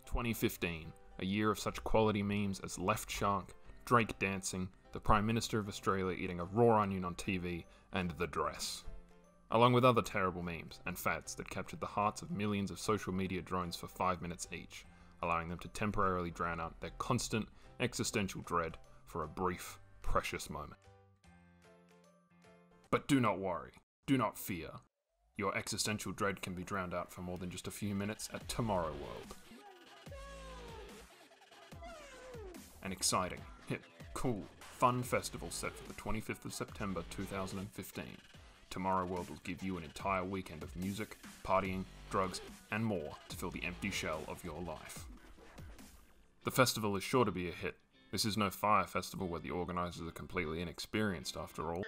2015, a year of such quality memes as Left Shark, Drake dancing, the Prime Minister of Australia eating a raw onion on TV, and The Dress. Along with other terrible memes and fads that captured the hearts of millions of social media drones for 5 minutes each, allowing them to temporarily drown out their constant, existential dread for a brief, precious moment. But do not worry, do not fear. Your existential dread can be drowned out for more than just a few minutes at TomorrowWorld. An exciting, hip, cool, fun festival set for the 25th of September 2015. TomorrowWorld will give you an entire weekend of music, partying, drugs, and more to fill the empty shell of your life. The festival is sure to be a hit. This is no fire festival where the organisers are completely inexperienced after all.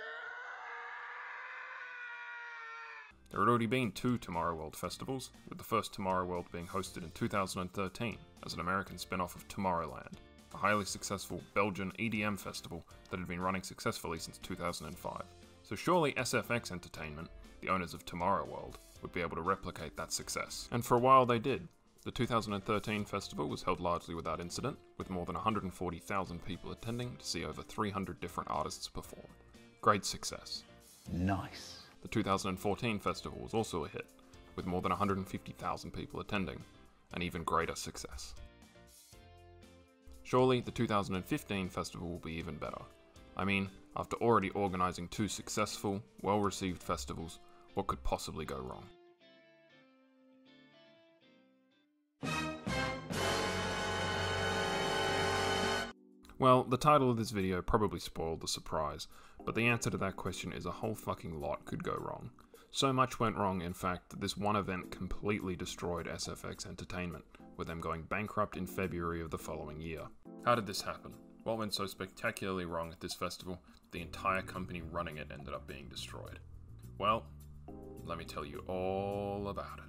There had already been 2 TomorrowWorld festivals, with the first TomorrowWorld being hosted in 2013 as an American spin-off of Tomorrowland, a highly successful Belgian EDM festival that had been running successfully since 2005. So surely SFX Entertainment, the owners of TomorrowWorld, would be able to replicate that success. And for a while they did. The 2013 festival was held largely without incident, with more than 140,000 people attending to see over 300 different artists perform. Great success. Nice. The 2014 festival was also a hit, with more than 150,000 people attending, an even greater success. Surely the 2015 festival will be even better. I mean, after already organising 2 successful, well-received festivals, what could possibly go wrong? Well, the title of this video probably spoiled the surprise, but the answer to that question is a whole fucking lot could go wrong. So much went wrong, in fact, that this one event completely destroyed SFX Entertainment, with them going bankrupt in February of the following year. How did this happen? What went so spectacularly wrong at this festival, the entire company running it ended up being destroyed? Well, let me tell you all about it.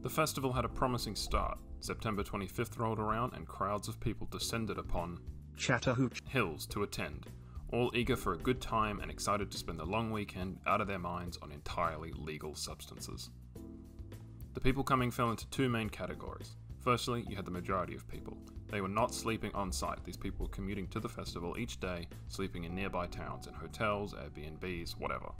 The festival had a promising start. September 25th rolled around and crowds of people descended upon Chattahoochee Hills to attend, all eager for a good time and excited to spend the long weekend out of their minds on entirely legal substances. The people coming fell into 2 main categories. Firstly, you had the majority of people. They were not sleeping on site. These people were commuting to the festival each day, sleeping in nearby towns, in hotels, Airbnbs, whatever.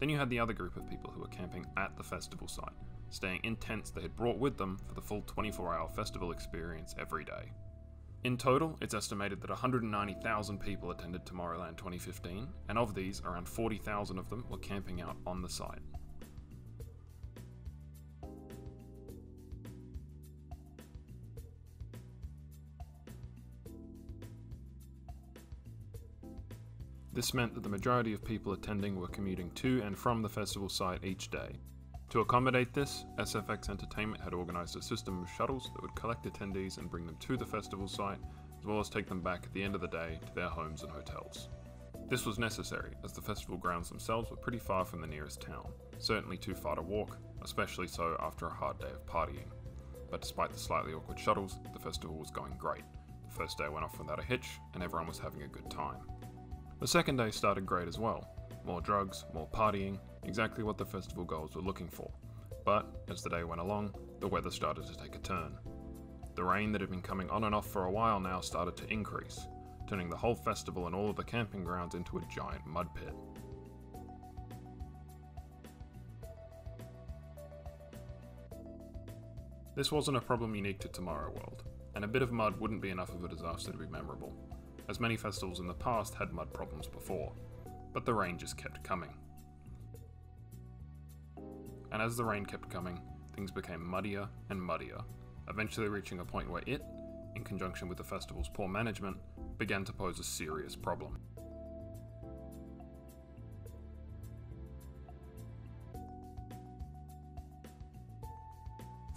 Then you had the other group of people who were camping at the festival site, staying in tents they had brought with them for the full 24-hour festival experience every day. In total, it's estimated that 190,000 people attended Tomorrowland 2015, and of these, around 40,000 of them were camping out on the site. This meant that the majority of people attending were commuting to and from the festival site each day. To accommodate this, SFX Entertainment had organised a system of shuttles that would collect attendees and bring them to the festival site, as well as take them back at the end of the day to their homes and hotels. This was necessary, as the festival grounds themselves were pretty far from the nearest town, certainly too far to walk, especially so after a hard day of partying. But despite the slightly awkward shuttles, the festival was going great. The first day went off without a hitch, and everyone was having a good time. The second day started great as well. More drugs, more partying, exactly what the festival goals were looking for. But, as the day went along, the weather started to take a turn. The rain that had been coming on and off for a while now started to increase, turning the whole festival and all of the camping grounds into a giant mud pit. This wasn't a problem unique to TomorrowWorld, and a bit of mud wouldn't be enough of a disaster to be memorable, as many festivals in the past had mud problems before, but the rain just kept coming. And as the rain kept coming, things became muddier and muddier, eventually reaching a point where it, in conjunction with the festival's poor management, began to pose a serious problem.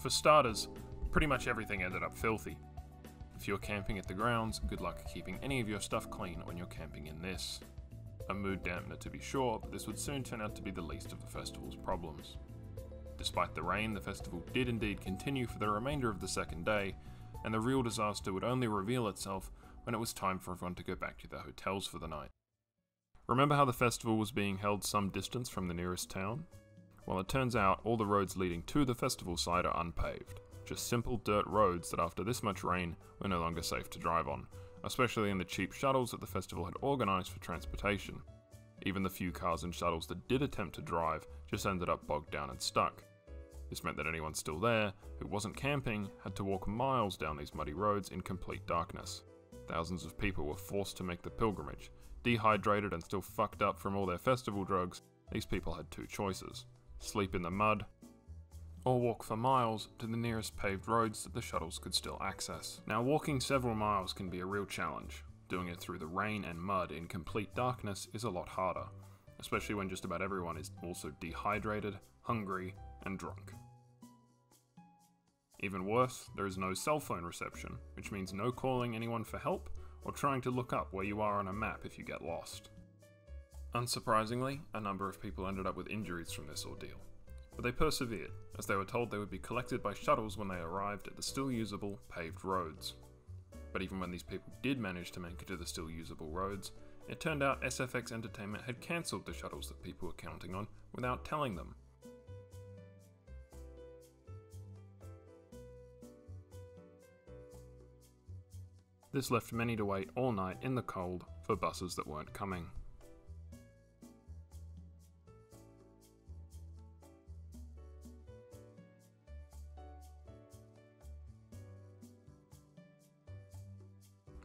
For starters, pretty much everything ended up filthy. If you're camping at the grounds, good luck keeping any of your stuff clean when you're camping in this. A mood dampener to be sure, but this would soon turn out to be the least of the festival's problems. Despite the rain, the festival did indeed continue for the remainder of the second day, and the real disaster would only reveal itself when it was time for everyone to go back to their hotels for the night. Remember how the festival was being held some distance from the nearest town? Well, it turns out all the roads leading to the festival site are unpaved. Just simple dirt roads that after this much rain were no longer safe to drive on, especially in the cheap shuttles that the festival had organised for transportation. Even the few cars and shuttles that did attempt to drive just ended up bogged down and stuck. This meant that anyone still there, who wasn't camping, had to walk miles down these muddy roads in complete darkness. Thousands of people were forced to make the pilgrimage. Dehydrated and still fucked up from all their festival drugs, these people had two choices: sleep in the mud, or walk for miles to the nearest paved roads that the shuttles could still access. Now, walking several miles can be a real challenge. Doing it through the rain and mud in complete darkness is a lot harder, especially when just about everyone is also dehydrated, hungry, and drunk. Even worse, there is no cell phone reception, which means no calling anyone for help or trying to look up where you are on a map if you get lost. Unsurprisingly, a number of people ended up with injuries from this ordeal, but they persevered, as they were told they would be collected by shuttles when they arrived at the still usable paved roads. But even when these people did manage to make it to the still usable roads, it turned out SFX Entertainment had cancelled the shuttles that people were counting on without telling them. This left many to wait all night in the cold for buses that weren't coming.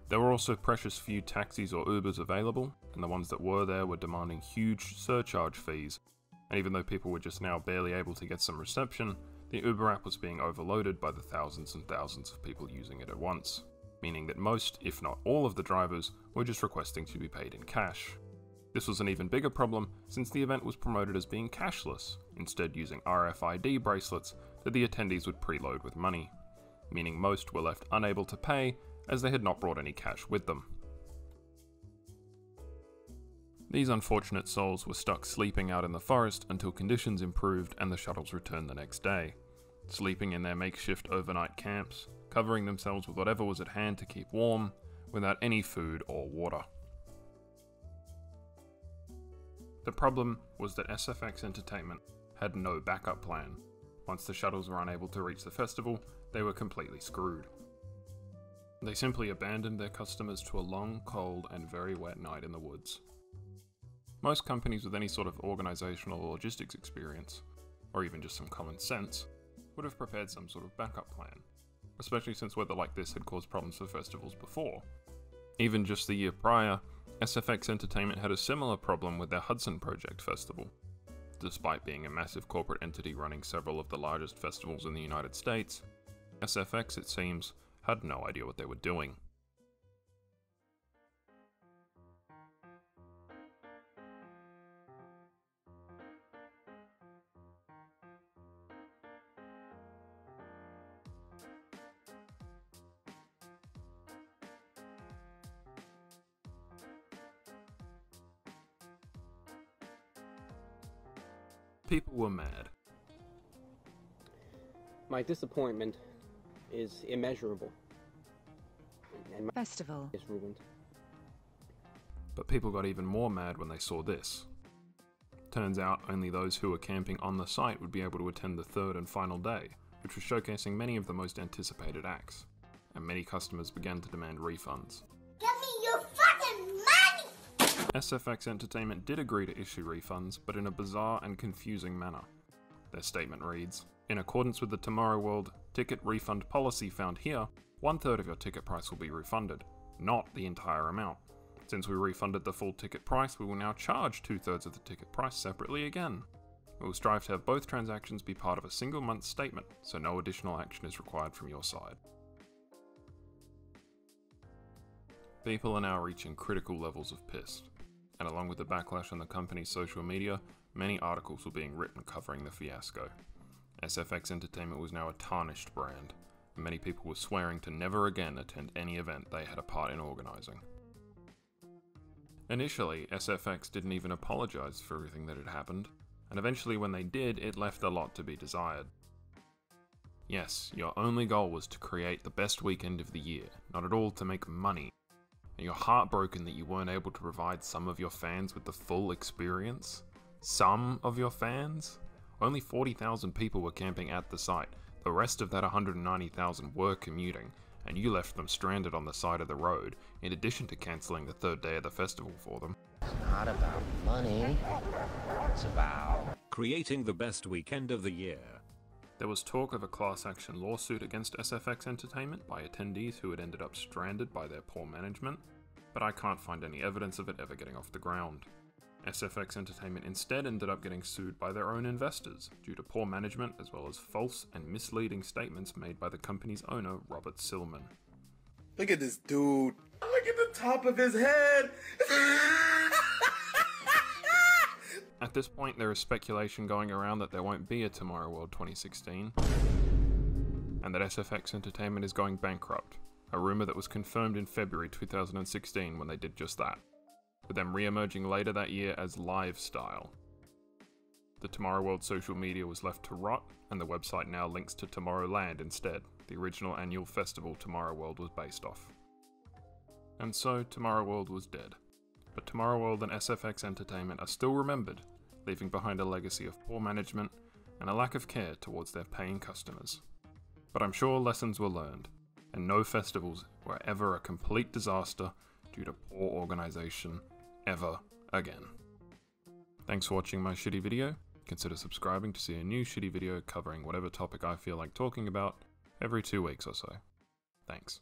There were also precious few taxis or Ubers available, and the ones that were there were demanding huge surcharge fees, and even though people were just now barely able to get some reception, the Uber app was being overloaded by the thousands and thousands of people using it at once, meaning that most, if not all of the drivers, were just requesting to be paid in cash. This was an even bigger problem since the event was promoted as being cashless, instead using RFID bracelets that the attendees would preload with money, meaning most were left unable to pay as they had not brought any cash with them. These unfortunate souls were stuck sleeping out in the forest until conditions improved and the shuttles returned the next day, sleeping in their makeshift overnight camps, covering themselves with whatever was at hand to keep warm, without any food or water. The problem was that SFX Entertainment had no backup plan. Once the shuttles were unable to reach the festival, they were completely screwed. They simply abandoned their customers to a long, cold, and very wet night in the woods. Most companies with any sort of organizational or logistics experience, or even just some common sense, would have prepared some sort of backup plan, especially since weather like this had caused problems for festivals before. Even just the year prior, SFX Entertainment had a similar problem with their Hudson Project festival. Despite being a massive corporate entity running several of the largest festivals in the United States, SFX, it seems, had no idea what they were doing. People were mad. My disappointment is immeasurable, and my Festival is ruined. But people got even more mad when they saw this. Turns out only those who were camping on the site would be able to attend the third and final day, which was showcasing many of the most anticipated acts, and many customers began to demand refunds. Give me your fucking money! SFX Entertainment did agree to issue refunds, but in a bizarre and confusing manner. Their statement reads, "In accordance with the TomorrowWorld ticket refund policy found here, 1/3 of your ticket price will be refunded, not the entire amount. Since we refunded the full ticket price, we will now charge 2/3 of the ticket price separately again. We will strive to have both transactions be part of a single month statement, so no additional action is required from your side." People are now reaching critical levels of pissed, and along with the backlash on the company's social media, many articles were being written covering the fiasco. SFX Entertainment was now a tarnished brand, and many people were swearing to never again attend any event they had a part in organising. Initially, SFX didn't even apologise for everything that had happened, and eventually when they did, it left a lot to be desired. Yes, your only goal was to create the best weekend of the year, not at all to make money. and you're heartbroken that you weren't able to provide some of your fans with the full experience? Some of your fans? Only 40,000 people were camping at the site. The rest of that 190,000 were commuting, and you left them stranded on the side of the road, in addition to cancelling the third day of the festival for them. It's not about money. It's about creating the best weekend of the year. There was talk of a class action lawsuit against SFX Entertainment by attendees who had ended up stranded by their poor management, but I can't find any evidence of it ever getting off the ground. SFX Entertainment instead ended up getting sued by their own investors due to poor management as well as false and misleading statements made by the company's owner, Robert Silman. Look at this dude. Look at the top of his head. At this point, there is speculation going around that there won't be a TomorrowWorld 2016, and that SFX Entertainment is going bankrupt, a rumor that was confirmed in February 2016 when they did just that, with them re-emerging later that year as Livestyle. The TomorrowWorld social media was left to rot, and the website now links to Tomorrowland instead, the original annual festival TomorrowWorld was based off. And so, TomorrowWorld was dead. But TomorrowWorld and SFX Entertainment are still remembered, leaving behind a legacy of poor management and a lack of care towards their paying customers. But I'm sure lessons were learned, and no festivals were ever a complete disaster due to poor organisation ever again. Thanks for watching my shitty video. Consider subscribing to see a new shitty video covering whatever topic I feel like talking about every 2 weeks or so. Thanks.